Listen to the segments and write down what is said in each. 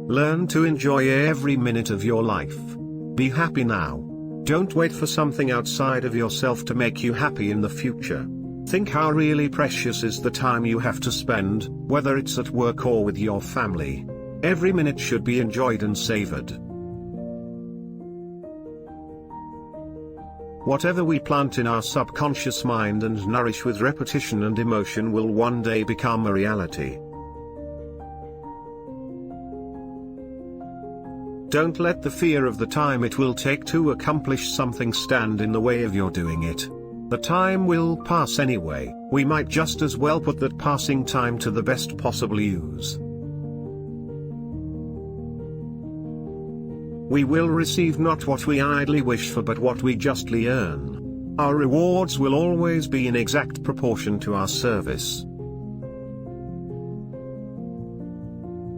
Learn to enjoy every minute of your life. Be happy now. Don't wait for something outside of yourself to make you happy in the future. Think how really precious is the time you have to spend, whether it's at work or with your family. Every minute should be enjoyed and savored. Whatever we plant in our subconscious mind and nourish with repetition and emotion will one day become a reality. Don't let the fear of the time it will take to accomplish something stand in the way of your doing it. The time will pass anyway. We might just as well put that passing time to the best possible use. We will receive not what we idly wish for but what we justly earn. Our rewards will always be in exact proportion to our service.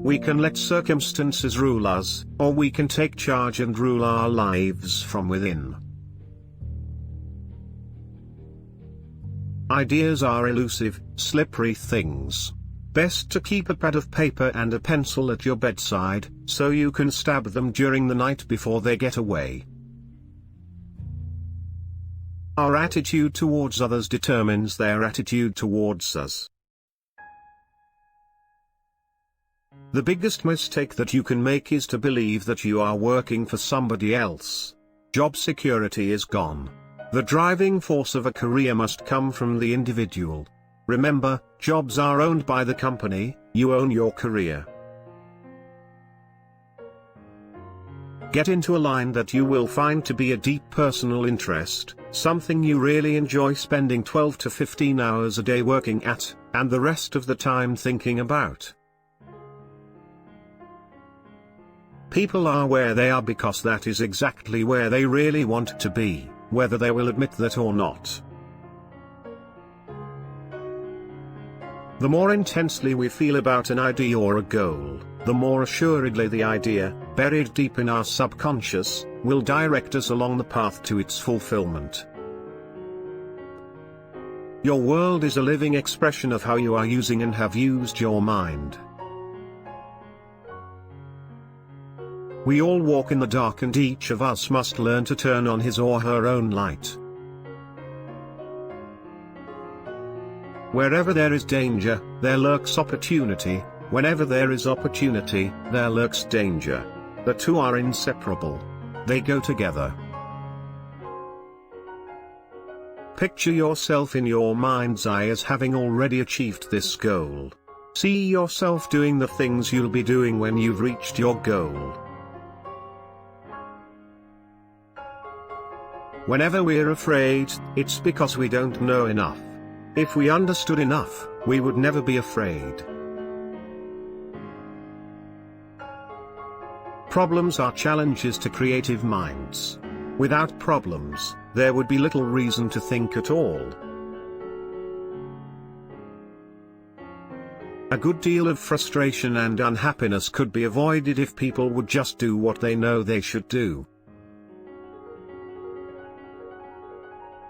We can let circumstances rule us, or we can take charge and rule our lives from within. Ideas are elusive, slippery things. Best to keep a pad of paper and a pencil at your bedside, so you can stab them during the night before they get away. Our attitude towards others determines their attitude towards us. The biggest mistake that you can make is to believe that you are working for somebody else. Job security is gone. The driving force of a career must come from the individual. Remember, jobs are owned by the company, you own your career. Get into a line that you will find to be a deep personal interest, something you really enjoy spending 12 to 15 hours a day working at, and the rest of the time thinking about. People are where they are because that is exactly where they really want to be, whether they will admit that or not. The more intensely we feel about an idea or a goal, the more assuredly the idea, buried deep in our subconscious, will direct us along the path to its fulfillment. Your world is a living expression of how you are using and have used your mind. We all walk in the dark and each of us must learn to turn on his or her own light. Wherever there is danger, there lurks opportunity. Whenever there is opportunity, there lurks danger. The two are inseparable. They go together. Picture yourself in your mind's eye as having already achieved this goal. See yourself doing the things you'll be doing when you've reached your goal. Whenever we're afraid, it's because we don't know enough. If we understood enough, we would never be afraid. Problems are challenges to creative minds. Without problems, there would be little reason to think at all. A good deal of frustration and unhappiness could be avoided if people would just do what they know they should do.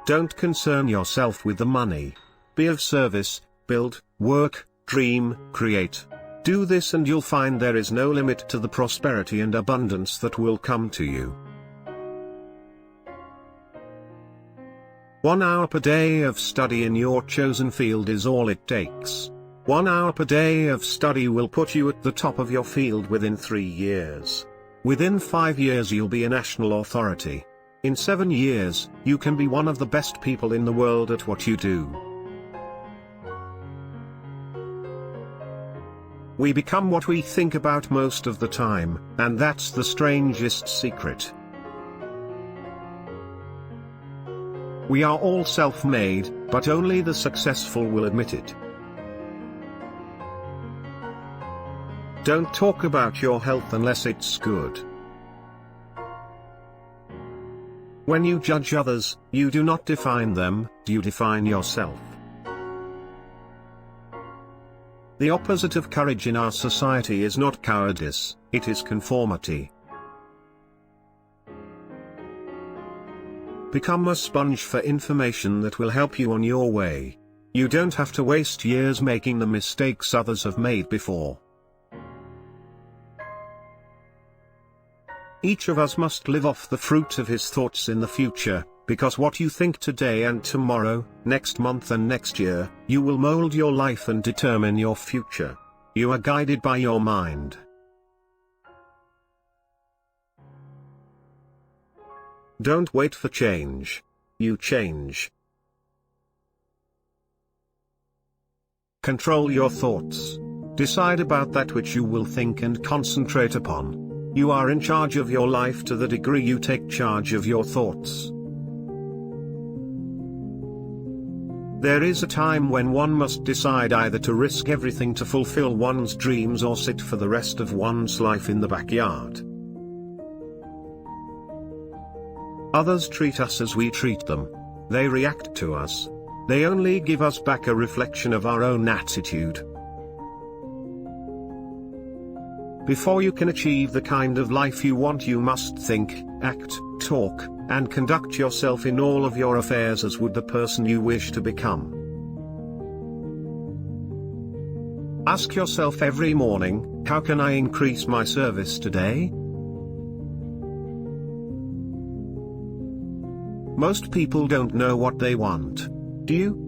Don't concern yourself with the money. Be of service, build, work, dream, create. Do this and you'll find there is no limit to the prosperity and abundance that will come to you. 1 hour per day of study in your chosen field is all it takes. 1 hour per day of study will put you at the top of your field within 3 years. Within 5 years you'll be a national authority. In 7 years, you can be one of the best people in the world at what you do. We become what we think about most of the time, and that's the strangest secret. We are all self-made, but only the successful will admit it. Don't talk about your health unless it's good. When you judge others, you do not define them, you define yourself. The opposite of courage in our society is not cowardice, it is conformity. Become a sponge for information that will help you on your way. You don't have to waste years making the mistakes others have made before. Each of us must live off the fruit of his thoughts in the future, because what you think today and tomorrow, next month and next year, you will mold your life and determine your future. You are guided by your mind. Don't wait for change. You change. Control your thoughts. Decide about that which you will think and concentrate upon. You are in charge of your life to the degree you take charge of your thoughts. There is a time when one must decide either to risk everything to fulfill one's dreams or sit for the rest of one's life in the backyard. Others treat us as we treat them. They react to us. They only give us back a reflection of our own attitude. Before you can achieve the kind of life you want, you must think, act, talk, and conduct yourself in all of your affairs as would the person you wish to become. Ask yourself every morning, how can I increase my service today? Most people don't know what they want. Do you?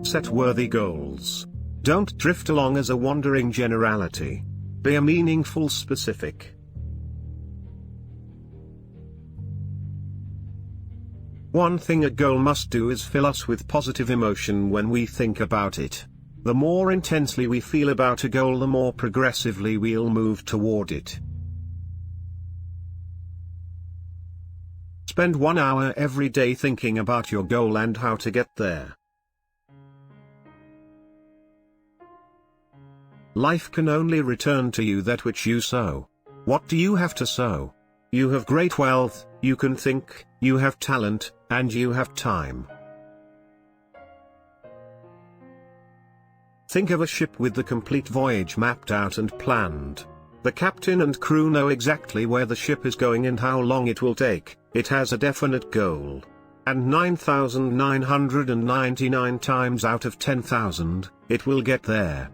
Set worthy goals. Don't drift along as a wandering generality. Be a meaningful specific. One thing a goal must do is fill us with positive emotion when we think about it. The more intensely we feel about a goal, the more progressively we'll move toward it. Spend 1 hour every day thinking about your goal and how to get there. Life can only return to you that which you sow. What do you have to sow? You have great wealth, you can think, you have talent, and you have time. Think of a ship with the complete voyage mapped out and planned. The captain and crew know exactly where the ship is going and how long it will take. It has a definite goal. And 9,999 times out of 10,000, it will get there.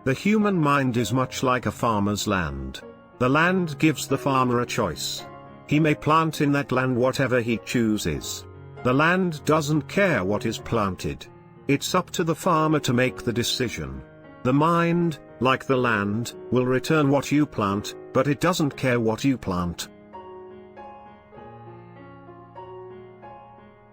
The human mind is much like a farmer's land. The land gives the farmer a choice. He may plant in that land whatever he chooses. The land doesn't care what is planted. It's up to the farmer to make the decision. The mind, like the land, will return what you plant, but it doesn't care what you plant.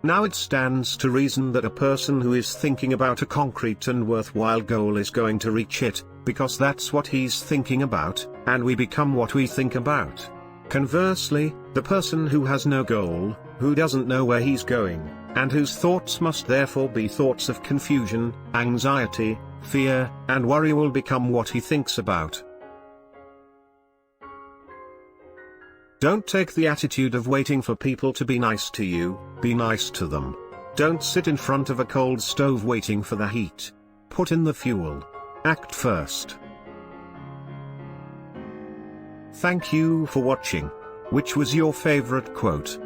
Now it stands to reason that a person who is thinking about a concrete and worthwhile goal is going to reach it, because that's what he's thinking about, and we become what we think about. Conversely, the person who has no goal, who doesn't know where he's going, and whose thoughts must therefore be thoughts of confusion, anxiety, fear, and worry, will become what he thinks about. Don't take the attitude of waiting for people to be nice to you, be nice to them. Don't sit in front of a cold stove waiting for the heat. Put in the fuel. Act first. Thank you for watching. Which was your favorite quote?